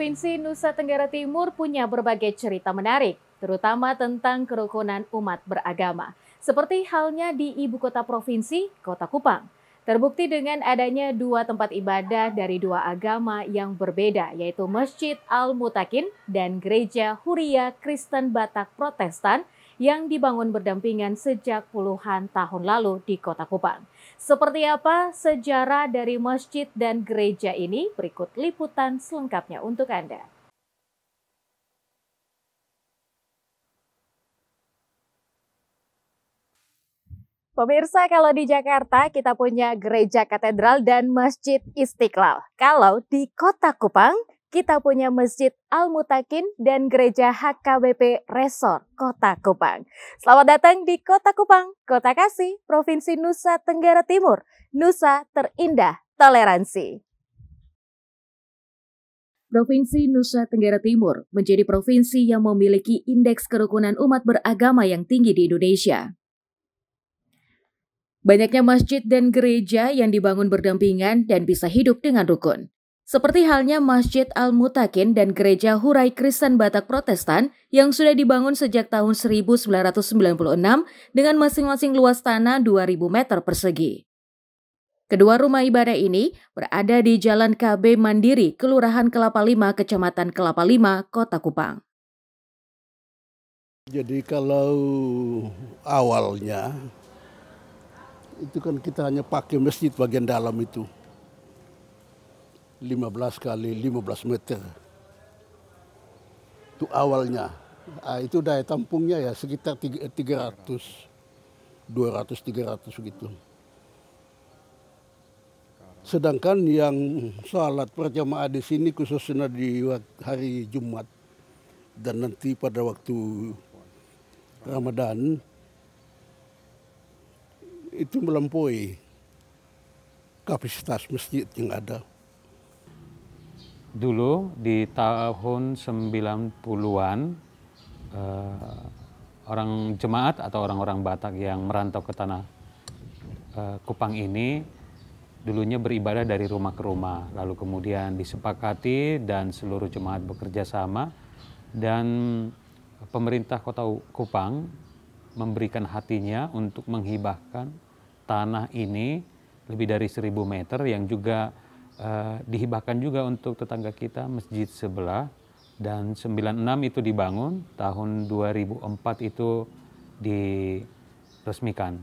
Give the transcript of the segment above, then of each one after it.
Provinsi Nusa Tenggara Timur punya berbagai cerita menarik, terutama tentang kerukunan umat beragama. Seperti halnya di ibu kota provinsi, Kota Kupang. Terbukti dengan adanya dua tempat ibadah dari dua agama yang berbeda, yaitu Masjid Al-Mutakin dan Gereja Huria Kristen Batak Protestan yang dibangun berdampingan sejak puluhan tahun lalu di Kota Kupang. Seperti apa sejarah dari masjid dan gereja ini? Berikut liputan selengkapnya untuk Anda. Pemirsa, kalau di Jakarta kita punya Gereja Katedral dan Masjid Istiqlal. Kalau di Kota Kupang, kita punya Masjid Al-Mutakin dan Gereja HKBP Resort Kota Kupang. Selamat datang di Kota Kupang, Kota Kasih, Provinsi Nusa Tenggara Timur. Nusa terindah toleransi. Provinsi Nusa Tenggara Timur menjadi provinsi yang memiliki indeks kerukunan umat beragama yang tinggi di Indonesia. Banyaknya masjid dan gereja yang dibangun berdampingan dan bisa hidup dengan rukun. Seperti halnya Masjid Al-Mutakin dan Gereja Hurai Kristen Batak Protestan yang sudah dibangun sejak tahun 1996 dengan masing-masing luas tanah 2.000 meter persegi. Kedua rumah ibadah ini berada di Jalan KB Mandiri, Kelurahan Kelapa Lima, Kecamatan Kelapa Lima, Kota Kupang. Jadi kalau awalnya itu kan kita hanya pakai masjid bagian dalam itu 15 kali 15 meter. Itu awalnya. Itu daya tampungnya ya sekitar 200-300 gitu. Sedangkan yang salat berjamaah di sini khususnya di hari Jumat dan nanti pada waktu Ramadan itu melampaui kapasitas masjid yang ada. Dulu di tahun 90-an, orang jemaat atau orang-orang Batak yang merantau ke tanah Kupang ini dulunya beribadah dari rumah ke rumah. Lalu kemudian disepakati dan seluruh jemaat bekerja sama dan pemerintah Kota Kupang memberikan hatinya untuk menghibahkan tanah ini lebih dari 1.000 meter yang juga dihibahkan juga untuk tetangga kita masjid sebelah, dan 96 itu dibangun, tahun 2004 itu diresmikan.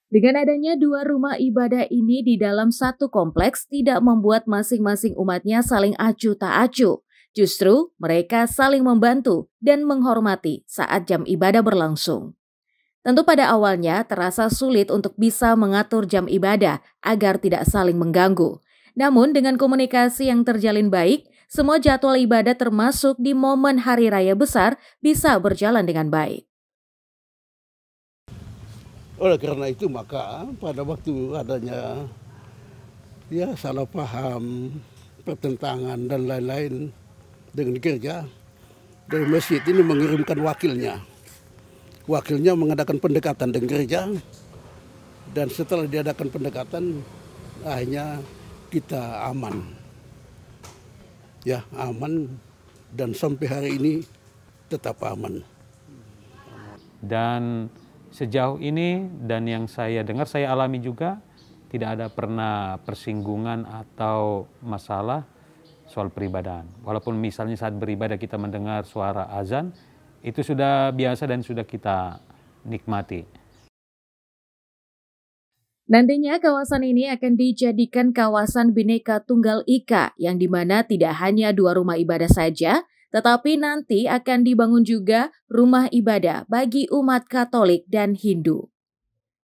Dengan adanya dua rumah ibadah ini di dalam satu kompleks tidak membuat masing-masing umatnya saling acuh tak acuh. Justru mereka saling membantu dan menghormati saat jam ibadah berlangsung. Tentu pada awalnya terasa sulit untuk bisa mengatur jam ibadah agar tidak saling mengganggu. Namun dengan komunikasi yang terjalin baik, semua jadwal ibadah termasuk di momen hari raya besar bisa berjalan dengan baik. Oleh karena itu maka pada waktu adanya salah paham, pertentangan dan lain-lain dengan gereja, dari masjid ini mengirimkan wakilnya. Wakilnya mengadakan pendekatan dengan gereja, dan setelah diadakan pendekatan, akhirnya kita aman. Ya, aman, dan sampai hari ini tetap aman. Dan sejauh ini, dan yang saya dengar, saya alami juga, tidak ada pernah persinggungan atau masalah soal peribadahan. Walaupun misalnya saat beribadah kita mendengar suara azan, itu sudah biasa dan sudah kita nikmati. Nantinya kawasan ini akan dijadikan kawasan Bhinneka Tunggal Ika, yang dimana tidak hanya dua rumah ibadah saja, tetapi nanti akan dibangun juga rumah ibadah bagi umat Katolik dan Hindu.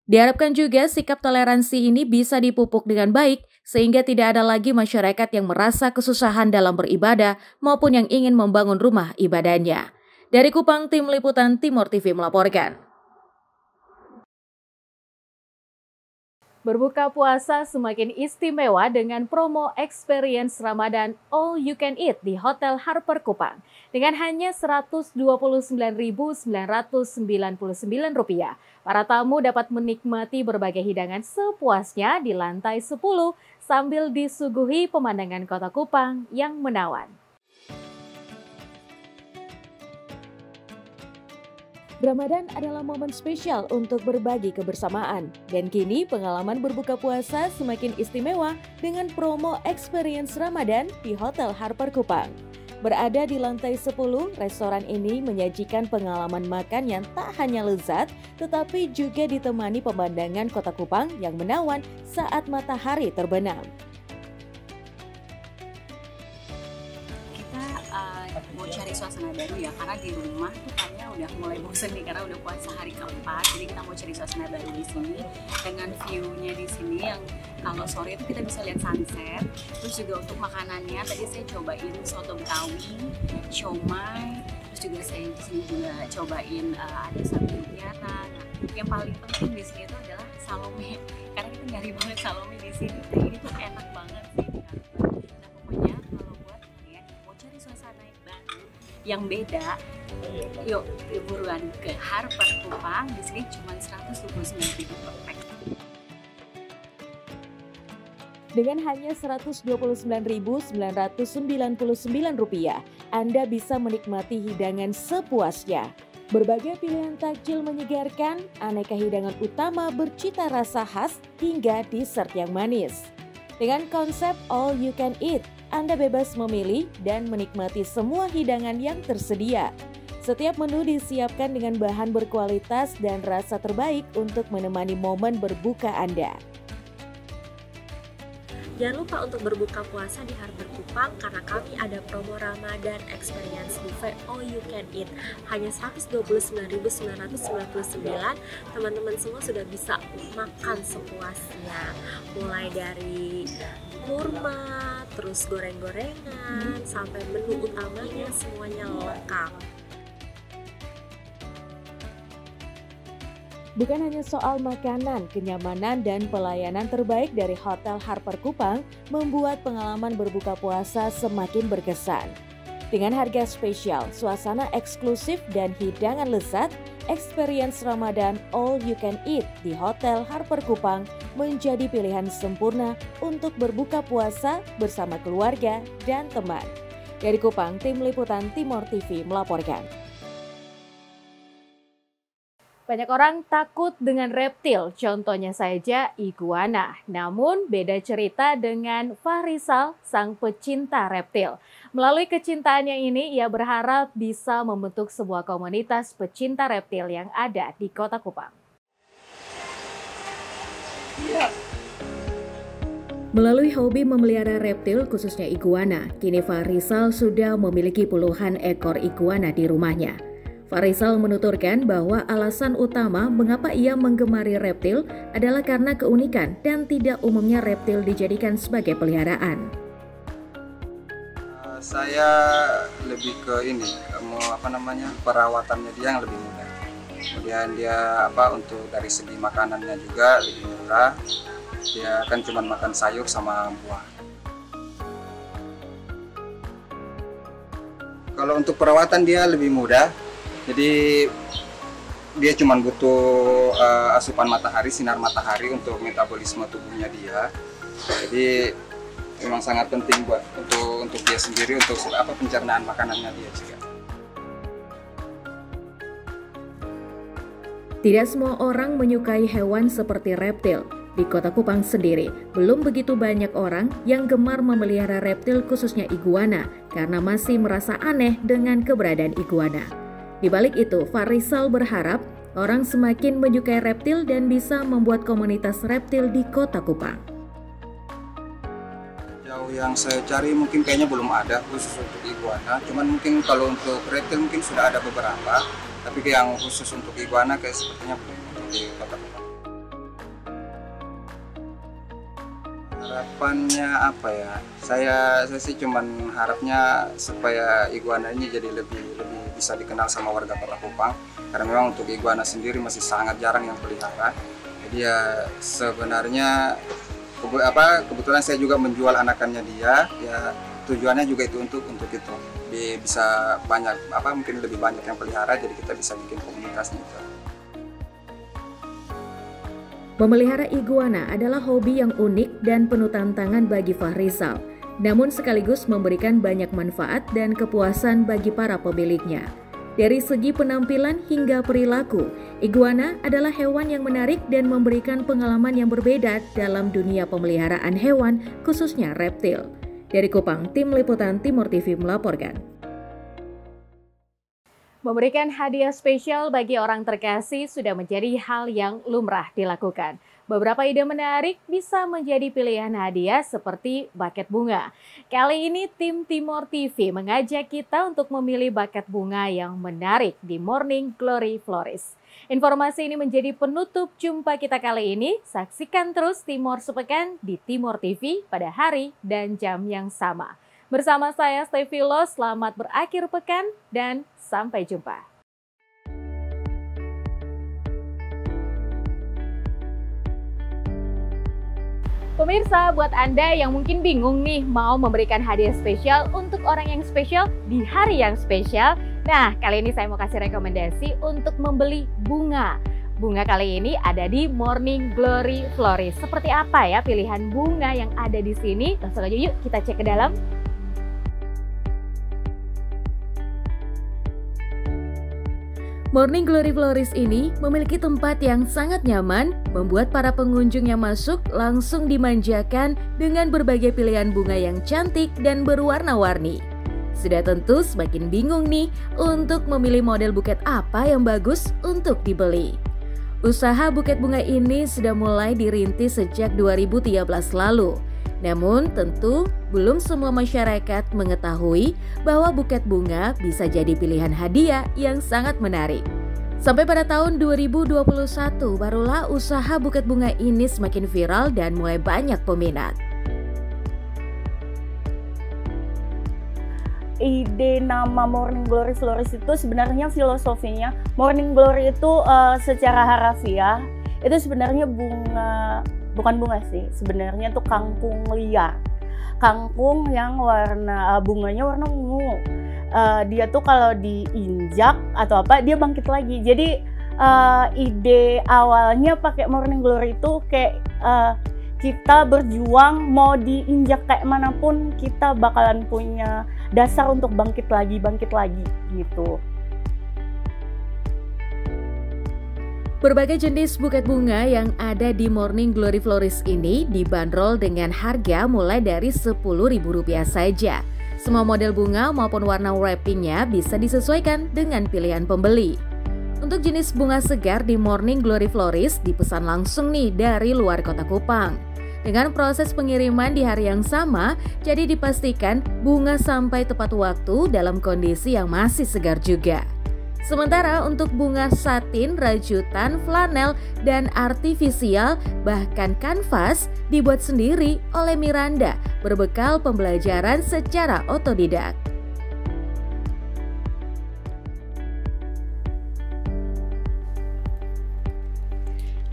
Diharapkan juga sikap toleransi ini bisa dipupuk dengan baik, sehingga tidak ada lagi masyarakat yang merasa kesusahan dalam beribadah maupun yang ingin membangun rumah ibadahnya. Dari Kupang, Tim Liputan Timur TV melaporkan. Berbuka puasa semakin istimewa dengan promo Experience Ramadan All You Can Eat di Hotel Harper Kupang. Dengan hanya Rp129.999, para tamu dapat menikmati berbagai hidangan sepuasnya di lantai 10 sambil disuguhi pemandangan kota Kupang yang menawan. Ramadan adalah momen spesial untuk berbagi kebersamaan. Dan kini pengalaman berbuka puasa semakin istimewa dengan promo Experience Ramadan di Hotel Harper Kupang. Berada di lantai 10, restoran ini menyajikan pengalaman makan yang tak hanya lezat, tetapi juga ditemani pemandangan kota Kupang yang menawan saat matahari terbenam. Mau cari suasana baru ya, karena di rumah tuh kayaknya udah mulai bosen nih karena udah puasa hari keempat. Jadi kita mau cari suasana baru di sini dengan view-nya di sini yang kalau sore itu kita bisa lihat sunset. Terus juga untuk makanannya tadi saya cobain soto betawi, siomay, terus juga saya di sini juga cobain ada sapi mutiara. Nah, yang paling penting di sini itu adalah salome, karena kita nyari banget salome di sini. Nah, ini tuh enak banget sih. Nah, pokoknya kalau buat kalian mau cari suasana yang beda, yuk buruan ke Harper Kupang. Di sini cuma Rp129.000 per pack. Dengan hanya Rp129.999, Anda bisa menikmati hidangan sepuasnya. Berbagai pilihan takjil menyegarkan, aneka hidangan utama bercita rasa khas hingga dessert yang manis. Dengan konsep all you can eat, Anda bebas memilih dan menikmati semua hidangan yang tersedia. Setiap menu disiapkan dengan bahan berkualitas dan rasa terbaik untuk menemani momen berbuka Anda. Jangan lupa untuk berbuka puasa di Harper Kupang karena kami ada promo Ramadan Experience Buffet All You Can Eat. Hanya Rp129.999, teman-teman semua sudah bisa makan sepuasnya. Mulai dari kurma, terus goreng-gorengan, sampai menu utamanya semuanya lengkap. Bukan hanya soal makanan, kenyamanan, dan pelayanan terbaik dari Hotel Harper Kupang membuat pengalaman berbuka puasa semakin berkesan. Dengan harga spesial, suasana eksklusif, dan hidangan lezat, Experience Ramadan All You Can Eat di Hotel Harper Kupang menjadi pilihan sempurna untuk berbuka puasa bersama keluarga dan teman. Dari Kupang, Tim Liputan Timor TV melaporkan. Banyak orang takut dengan reptil, contohnya saja iguana. Namun beda cerita dengan Fahrizal, sang pecinta reptil. Melalui kecintaannya ini, ia berharap bisa membentuk sebuah komunitas pecinta reptil yang ada di Kota Kupang. Melalui hobi memelihara reptil, khususnya iguana, kini Fahrizal sudah memiliki puluhan ekor iguana di rumahnya. Fahrizal menuturkan bahwa alasan utama mengapa ia menggemari reptil adalah karena keunikan dan tidak umumnya reptil dijadikan sebagai peliharaan. Saya lebih ke perawatannya dia yang lebih mudah. Kemudian dia untuk dari segi makanannya juga lebih murah. Dia kan cuma makan sayur sama buah. Kalau untuk perawatan dia lebih mudah. Jadi dia cuma butuh asupan matahari, sinar matahari untuk metabolisme tubuhnya dia. Jadi memang sangat penting buat untuk dia sendiri, untuk pencernaan makanannya dia juga. Tidak semua orang menyukai hewan seperti reptil. Di Kota Kupang sendiri, belum begitu banyak orang yang gemar memelihara reptil khususnya iguana karena masih merasa aneh dengan keberadaan iguana. Di balik itu, Fahrizal berharap orang semakin menyukai reptil dan bisa membuat komunitas reptil di Kota Kupang. Jauh yang saya cari mungkin kayaknya belum ada khusus untuk iguana. Cuman mungkin kalau untuk reptil mungkin sudah ada beberapa, tapi yang khusus untuk iguana kayak sepertinya belum di Kota Kupang. Harapannya apa ya? Saya sih cuman harapnya supaya iguana ini jadi lebih bisa dikenal sama warga Kota Kupang, karena memang untuk iguana sendiri masih sangat jarang yang pelihara. Jadi ya sebenarnya kebetulan saya juga menjual anakannya dia, ya tujuannya juga itu untuk itu. bisa banyak mungkin lebih banyak yang pelihara, jadi kita bisa bikin komunitasnya itu. Memelihara iguana adalah hobi yang unik dan penuh tantangan bagi Fahrizal, namun sekaligus memberikan banyak manfaat dan kepuasan bagi para pemiliknya. Dari segi penampilan hingga perilaku, iguana adalah hewan yang menarik dan memberikan pengalaman yang berbeda dalam dunia pemeliharaan hewan, khususnya reptil. Dari Kupang, Tim Liputan Timur TV melaporkan. Memberikan hadiah spesial bagi orang terkasih sudah menjadi hal yang lumrah dilakukan. Beberapa ide menarik bisa menjadi pilihan hadiah seperti buket bunga. Kali ini tim Timur TV mengajak kita untuk memilih buket bunga yang menarik di Morning Glory Florist. Informasi ini menjadi penutup jumpa kita kali ini. Saksikan terus Timur Sepekan di Timur TV pada hari dan jam yang sama. Bersama saya Stevi Lo, selamat berakhir pekan dan sampai jumpa. Pemirsa, buat Anda yang mungkin bingung nih mau memberikan hadiah spesial untuk orang yang spesial di hari yang spesial, nah kali ini saya mau kasih rekomendasi untuk membeli bunga. Bunga kali ini ada di Morning Glory Florist. Seperti apa ya pilihan bunga yang ada di sini? Langsung aja yuk kita cek ke dalam. Morning Glory Florist ini memiliki tempat yang sangat nyaman, membuat para pengunjung yang masuk langsung dimanjakan dengan berbagai pilihan bunga yang cantik dan berwarna-warni. Sudah tentu semakin bingung nih untuk memilih model buket apa yang bagus untuk dibeli. Usaha buket bunga ini sudah mulai dirintis sejak 2013 lalu. Namun tentu belum semua masyarakat mengetahui bahwa buket bunga bisa jadi pilihan hadiah yang sangat menarik. Sampai pada tahun 2021 barulah usaha buket bunga ini semakin viral dan mulai banyak peminat. Ide nama Morning Glory Florist itu sebenarnya filosofinya Morning Glory itu secara harafiah itu sebenarnya bukan bunga sih, sebenarnya tuh kangkung liar. Kangkung yang bunganya warna ungu. Dia tuh kalau diinjak atau apa dia bangkit lagi. Jadi ide awalnya pakai Morning Glory itu kayak kita berjuang mau diinjak kayak manapun kita bakalan punya dasar untuk bangkit lagi gitu. Berbagai jenis buket bunga yang ada di Morning Glory Florist ini dibanderol dengan harga mulai dari Rp10.000 saja. Semua model bunga maupun warna wrappingnya bisa disesuaikan dengan pilihan pembeli. Untuk jenis bunga segar di Morning Glory Florist dipesan langsung nih dari luar kota Kupang. Dengan proses pengiriman di hari yang sama, jadi dipastikan bunga sampai tepat waktu dalam kondisi yang masih segar juga. Sementara untuk bunga satin, rajutan, flanel, dan artifisial bahkan kanvas dibuat sendiri oleh Miranda berbekal pembelajaran secara otodidak.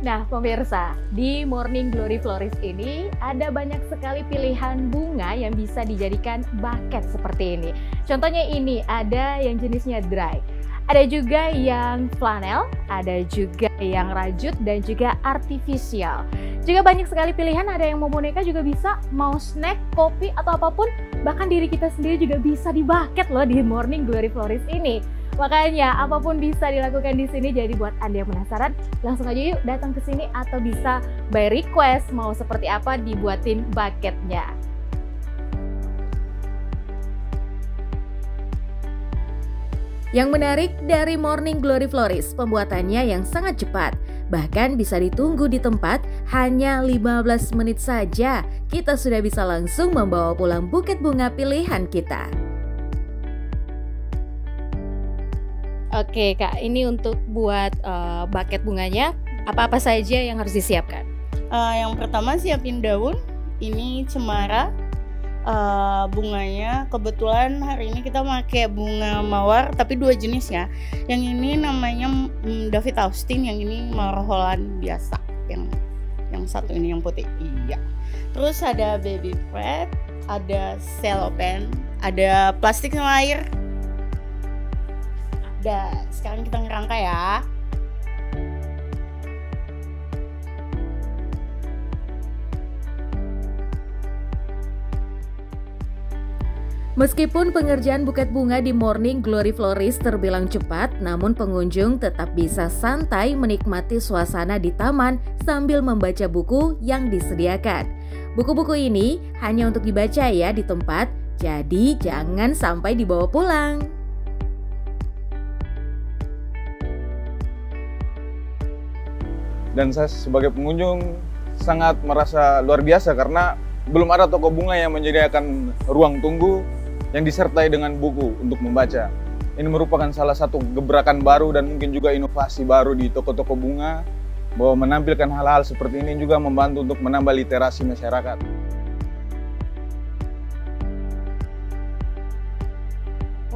Nah pemirsa, di Morning Glory Florist ini ada banyak sekali pilihan bunga yang bisa dijadikan buket seperti ini. Contohnya ini ada yang jenisnya dry. Ada juga yang flanel, ada juga yang rajut dan juga artifisial. Juga banyak sekali pilihan, ada yang mau boneka juga bisa, mau snack, kopi atau apapun, bahkan diri kita sendiri juga bisa dibuket loh di Morning Glory Florist ini. Makanya apapun bisa dilakukan di sini. Jadi buat Anda yang penasaran, langsung aja yuk datang ke sini atau bisa by request mau seperti apa dibuatin buketnya. Yang menarik dari Morning Glory Florist, pembuatannya yang sangat cepat. Bahkan bisa ditunggu di tempat hanya 15 menit saja. Kita sudah bisa langsung membawa pulang buket bunga pilihan kita. Oke Kak, ini untuk buat buket bunganya, apa-apa saja yang harus disiapkan? Yang pertama siapin daun, ini cemara. Bunganya kebetulan hari ini kita pakai bunga mawar tapi dua jenis ya. Yang ini namanya David Austin, yang ini mawar Holland biasa, yang satu ini yang putih. Iya. Terus ada baby thread, ada cellophane ada plastik sama air. Udah, sekarang kita ngerangka ya. Meskipun pengerjaan buket bunga di Morning Glory Florist terbilang cepat, namun pengunjung tetap bisa santai menikmati suasana di taman sambil membaca buku yang disediakan. Buku-buku ini hanya untuk dibaca ya di tempat, jadi jangan sampai dibawa pulang. Dan saya sebagai pengunjung sangat merasa luar biasa karena belum ada toko bunga yang menyediakan ruang tunggu yang disertai dengan buku untuk membaca. Ini merupakan salah satu gebrakan baru dan mungkin juga inovasi baru di toko-toko bunga, bahwa menampilkan hal-hal seperti ini juga membantu untuk menambah literasi masyarakat.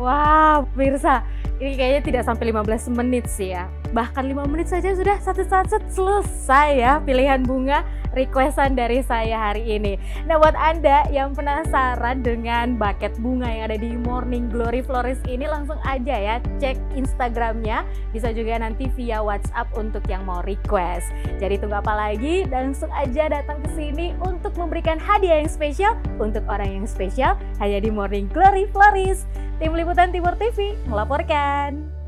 Wah, pemirsa, ini kayaknya tidak sampai 15 menit sih ya. Bahkan 5 menit saja sudah satu selesai ya pilihan bunga requestan dari saya hari ini. Nah, buat Anda yang penasaran dengan buket bunga yang ada di Morning Glory Florist ini, langsung aja ya cek Instagramnya. Bisa juga nanti via WhatsApp untuk yang mau request. Jadi tunggu apa lagi? Langsung aja datang ke sini untuk memberikan hadiah yang spesial untuk orang yang spesial hanya di Morning Glory Florist. Tim Liputan Timur TV melaporkan.